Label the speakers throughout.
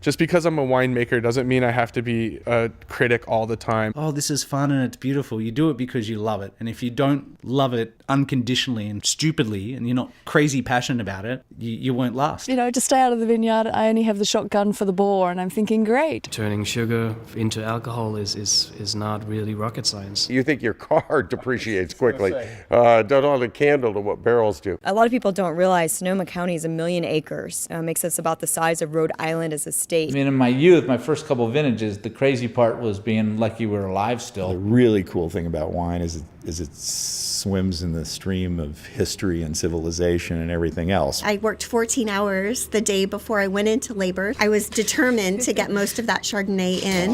Speaker 1: Just because I'm a winemaker doesn't mean I have to be a critic all the time.
Speaker 2: Oh, this is fun and it's beautiful. You do it because you love it. And if you don't love it unconditionally and stupidly, and you're not crazy passionate about it, you won't last.
Speaker 3: You know, to stay out of the vineyard, I only have the shotgun for the bore, and I'm thinking, great.
Speaker 4: Turning sugar into alcohol is not really rocket science.
Speaker 5: You think your car depreciates quickly. Don't hold a candle to what barrels do.
Speaker 6: A lot of people don't realize Sonoma County is 1 million acres. Makes us about the size of Rhode Island as a state.
Speaker 7: I mean, in my youth, my first couple of vintages, the crazy part was being lucky we're alive still.
Speaker 8: The really cool thing about wine is it swims in the stream of history and civilization and everything else.
Speaker 9: I worked 14 hours the day before I went into labor. I was determined to get most of that Chardonnay in.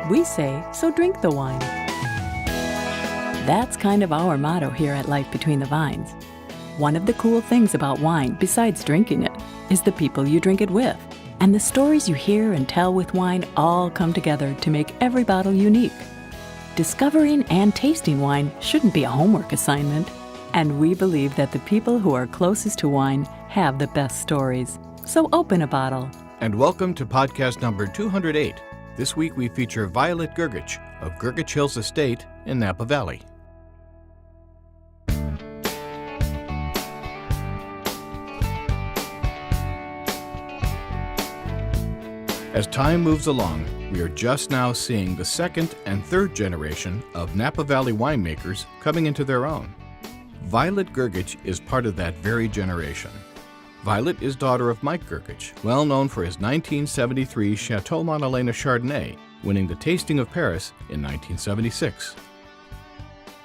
Speaker 10: We say, so drink the wine. That's kind of our motto here at Life Between the Vines. One of the cool things about wine, besides drinking it, is the people you drink it with. And the stories you hear and tell with wine all come together to make every bottle unique. Discovering and tasting wine shouldn't be a homework assignment. And we believe that the people who are closest to wine have the best stories. So open a bottle.
Speaker 11: And welcome to podcast number 208. This week we feature Violet Grgich of Grgich Hills Estate in Napa Valley. As time moves along, we are just now seeing the second and third generation of Napa Valley winemakers coming into their own. Violet Grgich is part of that very generation. Violet is daughter of Mike Grgich, well known for his 1973 Chateau Montelana Chardonnay, winning the Tasting of Paris in 1976.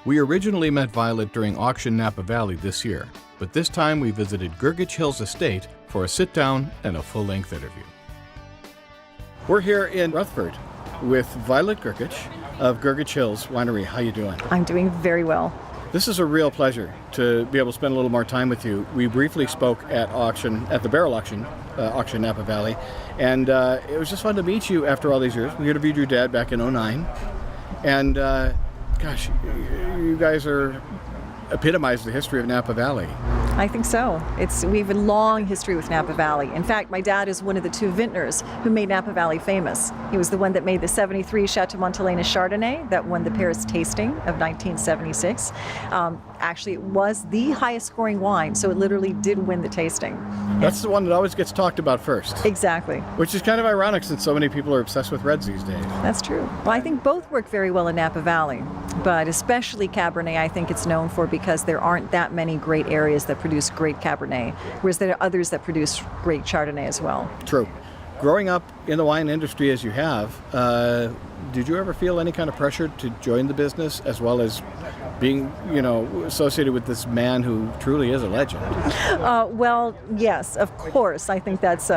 Speaker 11: We originally met Violet during Auction Napa Valley this year, but this time we visited Grgich Hills Estate for a sit-down and a full-length interview. We're here in Rutherford with Violet Grgich of Grgich Hills Winery. How you doing?
Speaker 12: I'm doing very well.
Speaker 11: This is a real pleasure to be able to spend a little more time with you. We briefly spoke at the barrel auction, Auction Napa Valley, and it was just fun to meet you after all these years. We interviewed your dad back in 2009, and gosh, you guys epitomize the history of Napa Valley.
Speaker 12: I think so. We have a long history with Napa Valley. In fact, my dad is one of the two vintners who made Napa Valley famous. He was the one that made the 73 Chateau Montelana Chardonnay that won the Paris tasting of 1976. Actually, it was the highest scoring wine, so it literally did win the tasting.
Speaker 11: That's the one that always gets talked about first.
Speaker 12: Exactly.
Speaker 11: Which is kind of ironic since so many people are obsessed with reds these days.
Speaker 12: That's true. Well, I think both work very well in Napa Valley, but especially Cabernet I think it's known for because there aren't that many great areas that produce great Cabernet, whereas there are others that produce great Chardonnay as well.
Speaker 11: True. Growing up in the wine industry as you have, did you ever feel any kind of pressure to join the business as well as being, associated with this man who truly is a legend?
Speaker 12: Well, yes, of course. I think that's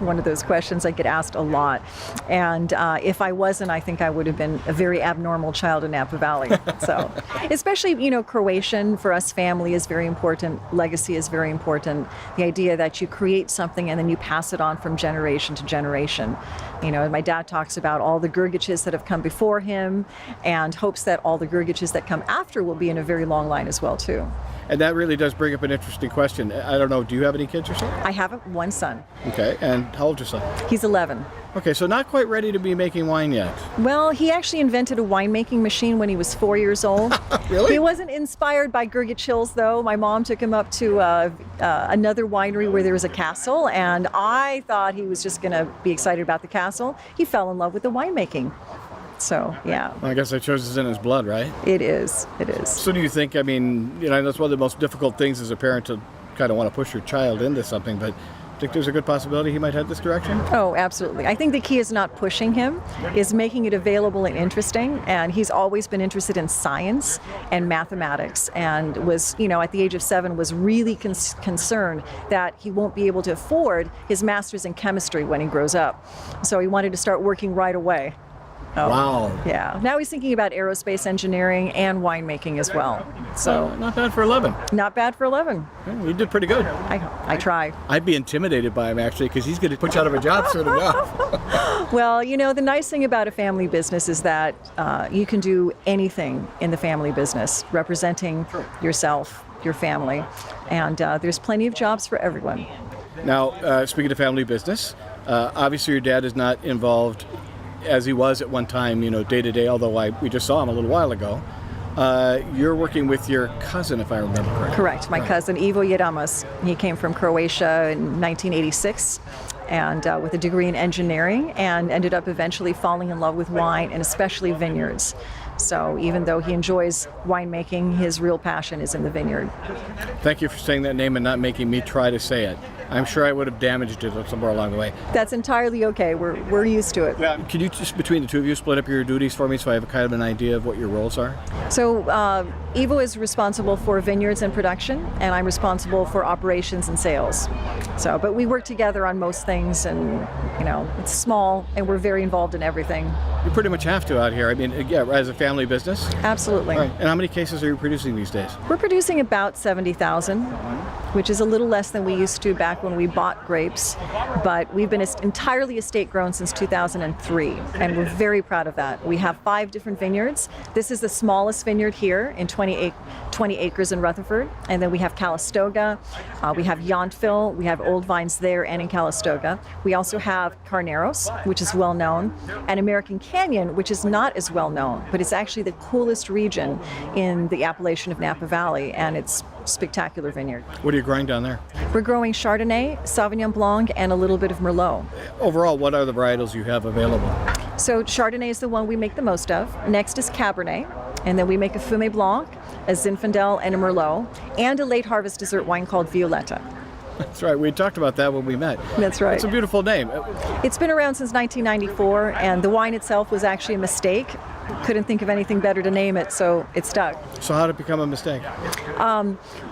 Speaker 12: one of those questions I get asked a lot. And if I wasn't, I think I would have been a very abnormal child in Napa Valley. So, especially, Croatian for us family is very important. Legacy is very important. The idea that you create something and then you pass it on from generation to generation. My dad talks about all the Grgiches that have come before him and hopes that all the Grgiches that come after will be in a very long line as well, too.
Speaker 11: And that really does bring up an interesting question. I don't know, do you have any kids yourself?
Speaker 12: I have one son.
Speaker 11: Okay, and how old's your son?
Speaker 12: He's 11.
Speaker 11: Okay, so not quite ready to be making wine yet.
Speaker 12: Well, he actually invented a winemaking machine when he was 4 years old.
Speaker 11: Really?
Speaker 12: He wasn't inspired by Grgich Hills, though. My mom took him up to another winery where there was a castle, and I thought he was just going to be excited about the castle. He fell in love with the winemaking. So, yeah.
Speaker 11: Well, I guess that shows in his blood, right?
Speaker 12: It is.
Speaker 11: So do you think, that's one of the most difficult things as a parent to kind of want to push your child into something, but think there's a good possibility he might head this direction?
Speaker 12: Oh, absolutely. I think the key is not pushing him, is making it available and interesting. And he's always been interested in science and mathematics, and was, at the age of 7, was really concerned that he won't be able to afford his master's in chemistry when he grows up. So he wanted to start working right away.
Speaker 11: Oh, wow.
Speaker 12: Yeah. Now he's thinking about aerospace engineering and winemaking as well. So
Speaker 11: not bad for 11.
Speaker 12: Not bad for 11.
Speaker 11: You did pretty good.
Speaker 12: I try.
Speaker 11: I'd be intimidated by him, actually, because he's going to put you out of a job soon enough.
Speaker 12: Well, the nice thing about a family business is that you can do anything in the family business, representing yourself, your family, and there's plenty of jobs for everyone.
Speaker 11: Now, speaking of family business, obviously your dad is not involved as he was at one time, day to day, although we just saw him a little while ago. You're working with your cousin, if I remember correctly.
Speaker 12: Correct. My cousin, Ivo Jedamos. He came from Croatia in 1986 and with a degree in engineering, and ended up eventually falling in love with wine and especially vineyards. So even though he enjoys winemaking, his real passion is in the vineyard.
Speaker 11: Thank you for saying that name and not making me try to say it. I'm sure I would have damaged it somewhere along the way.
Speaker 12: That's entirely okay. We're used to it.
Speaker 11: Yeah. Can you just, between the two of you, split up your duties for me so I have kind of an idea of what your roles are?
Speaker 12: So Ivo is responsible for vineyards and production, and I'm responsible for operations and sales. So, but we work together on most things, and it's small, and we're very involved in everything.
Speaker 11: You pretty much have to out here. I mean, yeah, as a family business.
Speaker 12: Absolutely.
Speaker 11: All right. And how many cases are you producing these days?
Speaker 12: We're producing about 70,000, which is a little less than we used to back when we bought grapes, but we've been entirely estate grown since 2003, and we're very proud of that. We have 5 different vineyards. This is the smallest vineyard here in 20 acres in Rutherford, and then we have Calistoga, we have Yountville, we have old vines there and in Calistoga. We also have Carneros, which is well known, and American Canyon, which is not as well known, but it's actually the coolest region in the appellation of Napa Valley, and it's spectacular vineyard.
Speaker 11: What are you growing down there?
Speaker 12: We're growing Chardonnay, Sauvignon Blanc, and a little bit of Merlot.
Speaker 11: Overall, what are the varietals you have available?
Speaker 12: So Chardonnay is the one we make the most of. Next is Cabernet, and then we make a Fumé Blanc, a Zinfandel, and a Merlot, and a late harvest dessert wine called Violetta.
Speaker 11: That's right. We talked about that when we met.
Speaker 12: That's right.
Speaker 11: It's a beautiful name.
Speaker 12: It's been around since 1994, and the wine itself was actually a mistake. Couldn't think of anything better to name it, so it stuck.
Speaker 11: So how did it become a mistake?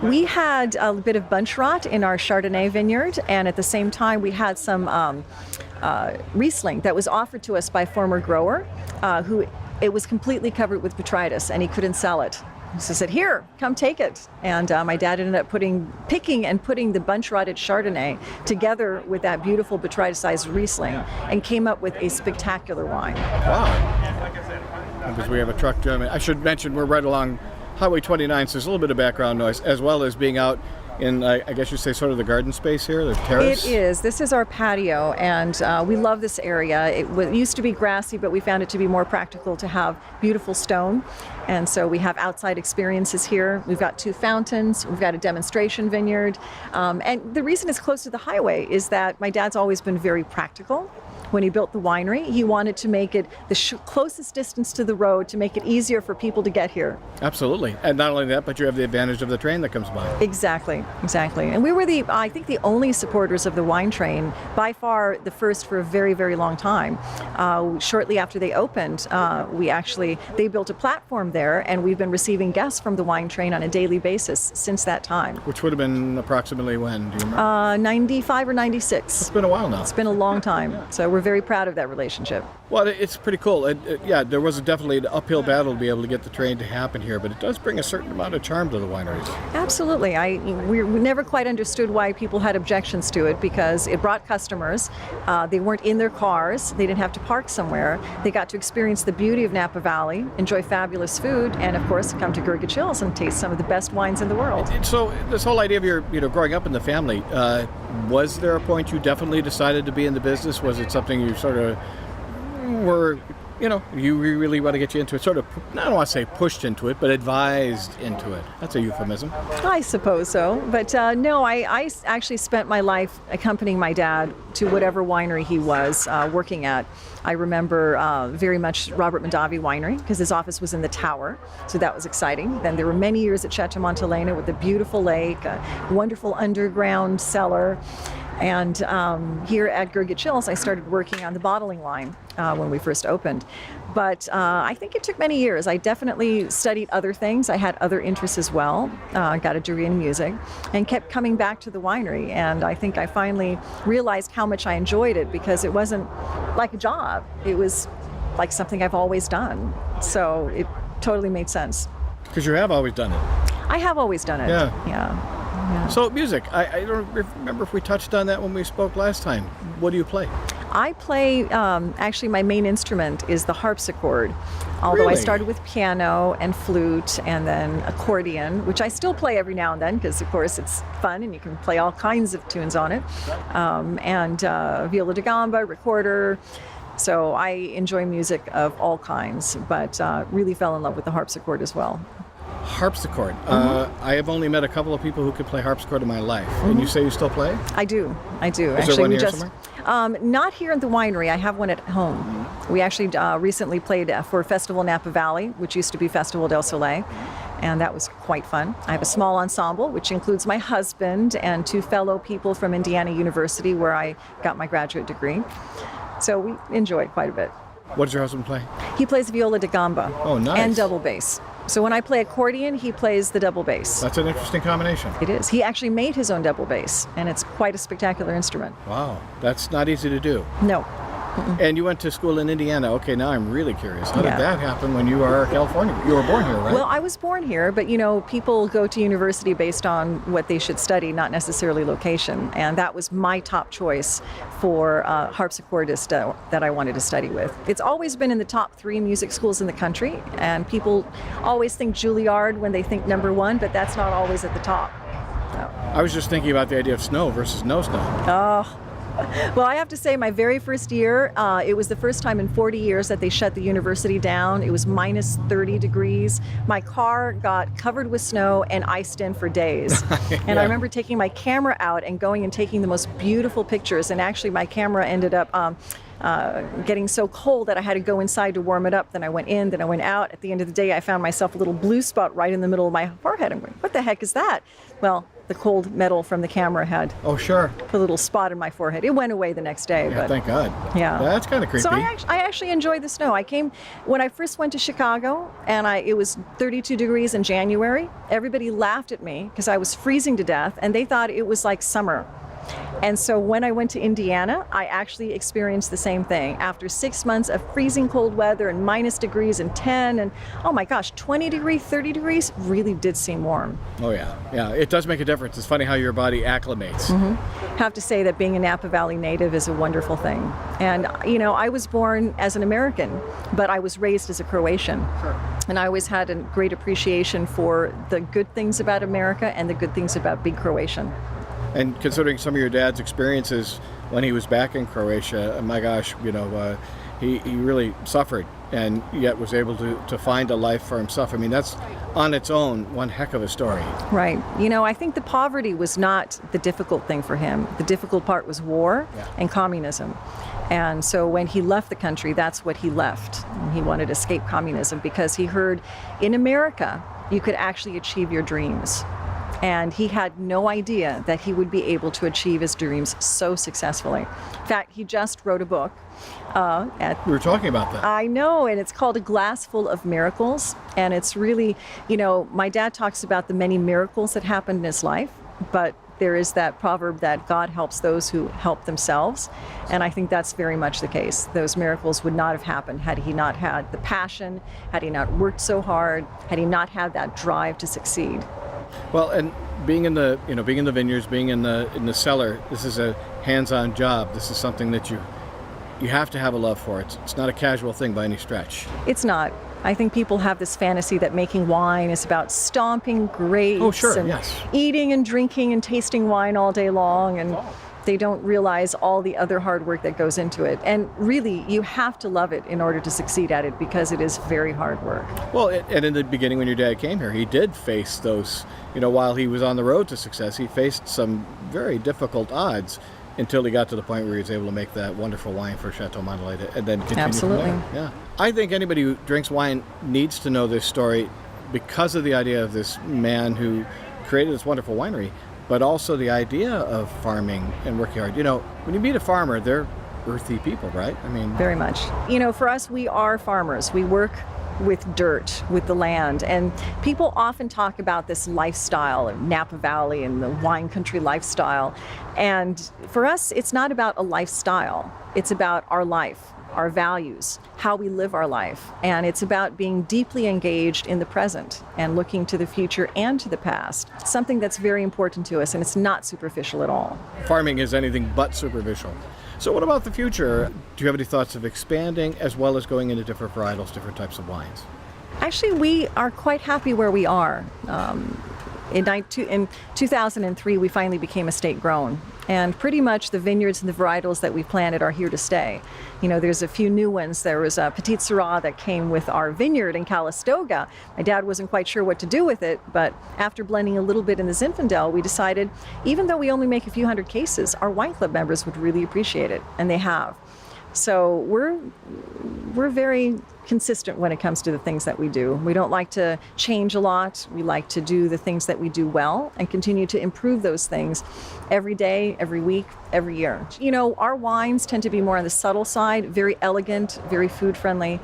Speaker 12: We had a bit of bunch rot in our Chardonnay vineyard, and at the same time we had some Riesling that was offered to us by a former grower who it was completely covered with botrytis, and he couldn't sell it. So I said, "Here, come take it." And my dad ended up picking and putting the bunch-rotted Chardonnay together with that beautiful botryticized Riesling, and came up with a spectacular wine.
Speaker 11: Wow. Because we have a truck driving. I should mention we're right along Highway 29, so there's a little bit of background noise, as well as being out in, I guess you'd say, sort of the garden space here, the terrace?
Speaker 12: It is. This is our patio, and we love this area. It used to be grassy, but we found it to be more practical to have beautiful stone. And so we have outside experiences here. We've got 2 fountains. We've got a demonstration vineyard. And the reason it's close to the highway is that my dad's always been very practical. When he built the winery, he wanted to make it the closest distance to the road to make it easier for people to get here.
Speaker 11: Absolutely. And not only that, but you have the advantage of the train that comes by.
Speaker 12: Exactly. And we were I think the only supporters of the wine train, by far the first for a very, very long time. Shortly after they opened, they built a platform there, and we've been receiving guests from the wine train on a daily basis since that time.
Speaker 11: Which would have been approximately when, do you remember?
Speaker 12: 95 or 96.
Speaker 11: It's been a while now.
Speaker 12: It's been a long time. So we're very proud of that relationship.
Speaker 11: Well, it's pretty cool. Yeah, there was definitely an uphill battle to be able to get the train to happen here, but it does bring a certain amount of charm to the wineries.
Speaker 12: Absolutely. We never quite understood why people had objections to it, because it brought customers. They weren't in their cars. They didn't have to park somewhere. They got to experience the beauty of Napa Valley, enjoy fabulous food, and of course come to Grgich Hills and taste some of the best wines in the world.
Speaker 11: So this whole idea of your, growing up in the family, was there a point you definitely decided to be in the business? Was it something you sort of were, you really want to get you into it, sort of, I don't want to say pushed into it, but advised into it? That's a euphemism.
Speaker 12: I suppose so. But no, I actually spent my life accompanying my dad to whatever winery he was working at. I remember very much Robert Mondavi Winery, because his office was in the tower, so that was exciting. Then there were many years at Chateau Montelana with a beautiful lake, a wonderful underground cellar. And here at Grgich Hills, I started working on the bottling line when we first opened. But I think it took many years. I definitely studied other things. I had other interests as well. I got a degree in music and kept coming back to the winery. And I think I finally realized how much I enjoyed it, because it wasn't like a job. It was like something I've always done. So it totally made sense.
Speaker 11: Because you have always done it.
Speaker 12: I have always done it.
Speaker 11: Yeah. So music, I don't remember if we touched on that when we spoke last time. What do you play?
Speaker 12: I play, actually my main instrument is the harpsichord. Although I
Speaker 11: Really?
Speaker 12: started with piano and flute and then accordion, which I still play every now and then because, of course, it's fun and you can play all kinds of tunes on it. And viola da gamba, recorder. So I enjoy music of all kinds, but really fell in love with the harpsichord as well.
Speaker 11: Harpsichord. I have only met a couple of people who could play harpsichord in my life. And you say you still play?
Speaker 12: I do.
Speaker 11: Is
Speaker 12: Actually,
Speaker 11: there one
Speaker 12: we
Speaker 11: here
Speaker 12: just not here at the winery. I have one at home. We actually recently played for Festival Napa Valley, which used to be Festival del Soleil, and that was quite fun. I have a small ensemble, which includes my husband and 2 fellow people from Indiana University, where I got my graduate degree. So we enjoy it quite a bit.
Speaker 11: What does your husband play?
Speaker 12: He plays viola da gamba.
Speaker 11: Oh, nice.
Speaker 12: And double bass. So when I play accordion, he plays the double bass.
Speaker 11: That's an interesting combination.
Speaker 12: It is. He actually made his own double bass, and it's quite a spectacular instrument.
Speaker 11: Wow, that's not easy to do.
Speaker 12: No.
Speaker 11: And you went to school in Indiana. Okay, now I'm really curious. How did
Speaker 12: Yeah.
Speaker 11: that happen when you were California? You were born here, right?
Speaker 12: Well, I was born here, but people go to university based on what they should study, not necessarily location. And that was my top choice for harpsichordist that I wanted to study with. It's always been in the top 3 music schools in the country, and people always think Juilliard when they think number 1, but that's not always at the top. So.
Speaker 11: I was just thinking about the idea of snow versus no snow.
Speaker 12: Oh. Well, I have to say my very first year, it was the first time in 40 years that they shut the university down. It was minus 30 degrees. My car got covered with snow and iced in for days. And I remember taking my camera out and going and taking the most beautiful pictures. And actually my camera ended up getting so cold that I had to go inside to warm it up. Then I went in, then I went out. At the end of the day, I found myself a little blue spot right in the middle of my forehead. I'm going, what the heck is that? Well, the cold metal from the camera had put a little spot in my forehead. It went away the next day.
Speaker 11: Yeah,
Speaker 12: but
Speaker 11: thank God.
Speaker 12: Yeah.
Speaker 11: That's kind of creepy.
Speaker 12: So I actually enjoyed the snow. When I first went to Chicago, and it was 32 degrees in January. Everybody laughed at me because I was freezing to death, and they thought it was like summer. And so when I went to Indiana, I actually experienced the same thing. After 6 months of freezing cold weather and minus degrees and 10 and, oh my gosh, 20 degrees, 30 degrees really did seem warm.
Speaker 11: Oh yeah, yeah. It does make a difference. It's funny how your body acclimates.
Speaker 12: Have to say that being a Napa Valley native is a wonderful thing. And, I was born as an American, but I was raised as a Croatian. Sure. And I always had a great appreciation for the good things about America and the good things about being Croatian.
Speaker 11: And considering some of your dad's experiences when he was back in Croatia, my gosh, he really suffered and yet was able to find a life for himself. I mean, that's on its own one heck of a story.
Speaker 12: Right. I think the poverty was not the difficult thing for him. The difficult part was war and communism. And so when he left the country, that's what he left. He wanted to escape communism because he heard in America you could actually achieve your dreams. And he had no idea that he would be able to achieve his dreams so successfully. In fact, he just wrote a book.
Speaker 11: We were talking about that.
Speaker 12: I know, and it's called A Glass Full of Miracles. And it's really, my dad talks about the many miracles that happened in his life, but there is that proverb that God helps those who help themselves. And I think that's very much the case. Those miracles would not have happened had he not had the passion, had he not worked so hard, had he not had that drive to succeed.
Speaker 11: Well, and being in the vineyards, being in the cellar, this is a hands-on job. This is something that you have to have a love for. It's not a casual thing by any stretch.
Speaker 12: It's not. I think people have this fantasy that making wine is about stomping grapes and eating and drinking and tasting wine all day long, and they don't realize all the other hard work that goes into it. And really, you have to love it in order to succeed at it because it is very hard work.
Speaker 11: Well, and in the beginning when your dad came here, he did face those, while he was on the road to success, he faced some very difficult odds until he got to the point where he was able to make that wonderful wine for Chateau Montelana and then continue
Speaker 12: Absolutely.
Speaker 11: from there. Yeah. I think anybody who drinks wine needs to know this story because of the idea of this man who created this wonderful winery, but also the idea of farming and working hard. When you meet a farmer, they're earthy people, right? I mean,
Speaker 12: very much. For us, we are farmers. We work with dirt, with the land. And people often talk about this lifestyle of Napa Valley and the wine country lifestyle. And for us, it's not about a lifestyle. It's about our life. our values, how we live our life. And it's about being deeply engaged in the present and looking to the future and to the past, something that's very important to us, and it's not superficial at all.
Speaker 11: Farming is anything but superficial. So what about the future? Do you have any thoughts of expanding as well as going into different varietals, different types of wines?
Speaker 12: Actually, we are quite happy where we are. In 2003, we finally became estate grown. And pretty much the vineyards and the varietals that we planted are here to stay. You know, there's a few new ones. There was a Petit Syrah that came with our vineyard in Calistoga. My dad wasn't quite sure what to do with it, but after blending a little bit in the Zinfandel, we decided, even though we only make a few hundred cases, our wine club members would really appreciate it, and they have. So we're very consistent when it comes to the things that we do. We don't like to change a lot. We like to do the things that we do well and continue to improve those things every day, every week, every year. You know, our wines tend to be more on the subtle side, very elegant, very food friendly.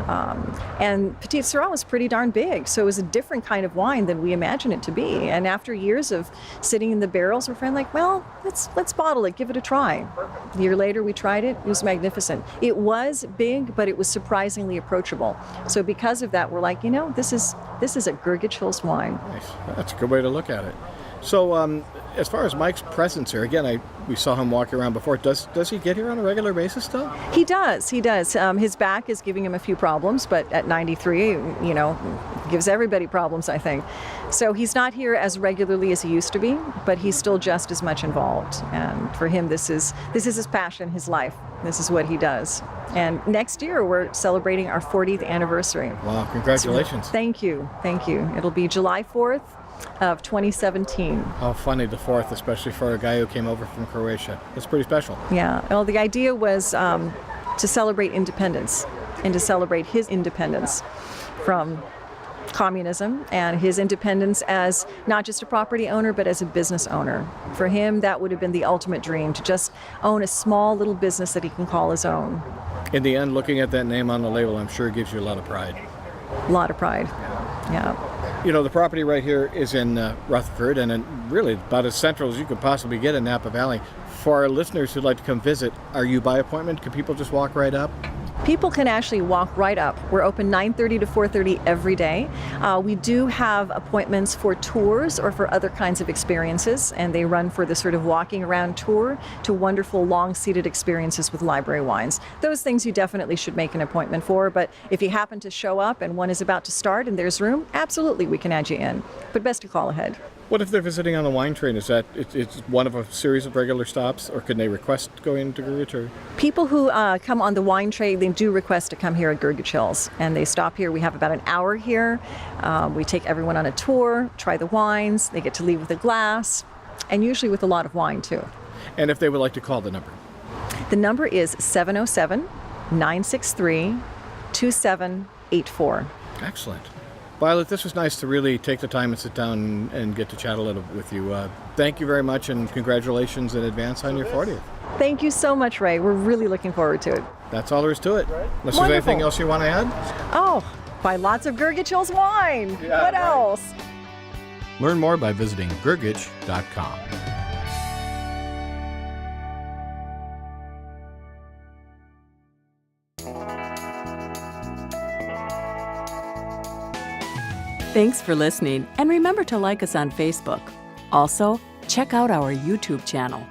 Speaker 12: And Petit Syrah was pretty darn big, so it was a different kind of wine than we imagined it to be. And after years of sitting in the barrels, we're finally like, well, let's bottle it, give it a try. A year later, we tried it. It was magnificent. It was big, but it was surprisingly approachable. So because of that, we're like, you know, this is a Grgich Hills wine.
Speaker 11: Nice. That's a good way to look at it. So as far as Mike's presence here, again, we saw him walking around before. Does he get here on a regular basis still?
Speaker 12: He does. His back is giving him a few problems, but at 93, you know, gives everybody problems, I think. So he's not here as regularly as he used to be, but he's still just as much involved. And for him, this is his passion, his life. This is what he does. And next year, we're celebrating our 40th anniversary.
Speaker 11: Wow, congratulations.
Speaker 12: So, thank you. It'll be July 4th of 2017.
Speaker 11: How funny, the 4th, especially for a guy who came over from Croatia. That's pretty special.
Speaker 12: Yeah, well, the idea was to celebrate independence and to celebrate his independence from communism and his independence as not just a property owner, but as a business owner. For him, that would have been the ultimate dream, to just own a small little business that he can call his own.
Speaker 11: In the end, looking at that name on the label, I'm sure it gives you a lot of pride.
Speaker 12: A lot of pride, yeah.
Speaker 11: You know, the property right here is in Rutherford, and really about as central as you could possibly get in Napa Valley. For our listeners who'd like to come visit, are you by appointment? Can people just walk right up?
Speaker 12: People can actually walk right up. We're open 9:30 to 4:30 every day. We do have appointments for tours or for other kinds of experiences, and they run for the sort of walking around tour to wonderful long-seated experiences with library wines. Those things you definitely should make an appointment for, but if you happen to show up and one is about to start and there's room, absolutely we can add you in. But best to call ahead.
Speaker 11: What if they're visiting on the wine train? Is that it's one of a series of regular stops, or can they request going to Grgich? Or?
Speaker 12: People who come on the wine train, they do request to come here at Grgich Hills, and they stop here. We have about an hour here. We take everyone on a tour, try the wines. They get to leave with a glass, and usually with a lot of wine too.
Speaker 11: And if they would like to call the number?
Speaker 12: The number is 707-963-2784.
Speaker 11: Excellent. Violet, this was nice to really take the time and sit down and get to chat a little with you. Thank you very much, and congratulations in advance on your 40th.
Speaker 12: Thank you so much, Ray. We're really looking forward to it.
Speaker 11: That's all there is to it. Unless
Speaker 12: Wonderful.
Speaker 11: there's anything else you want to add?
Speaker 12: Oh, buy lots of Grgich Hills wine.
Speaker 11: Yeah,
Speaker 12: what
Speaker 11: right.
Speaker 12: else?
Speaker 11: Learn more by visiting grgich.com.
Speaker 10: Thanks for listening, and remember to like us on Facebook. Also, check out our YouTube channel.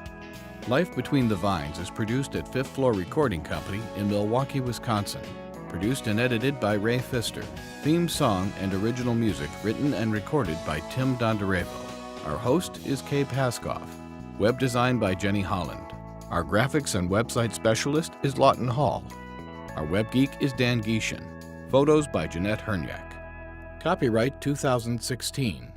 Speaker 11: Life Between the Vines is produced at Fifth Floor Recording Company in Milwaukee, Wisconsin. Produced and edited by Ray Pfister. Theme song and original music written and recorded by Tim Dondarevo. Our host is Kay Paskoff. Web design by Jenny Holland. Our graphics and website specialist is Lawton Hall. Our web geek is Dan Gieshin. Photos by Jeanette Hernyak. Copyright 2016.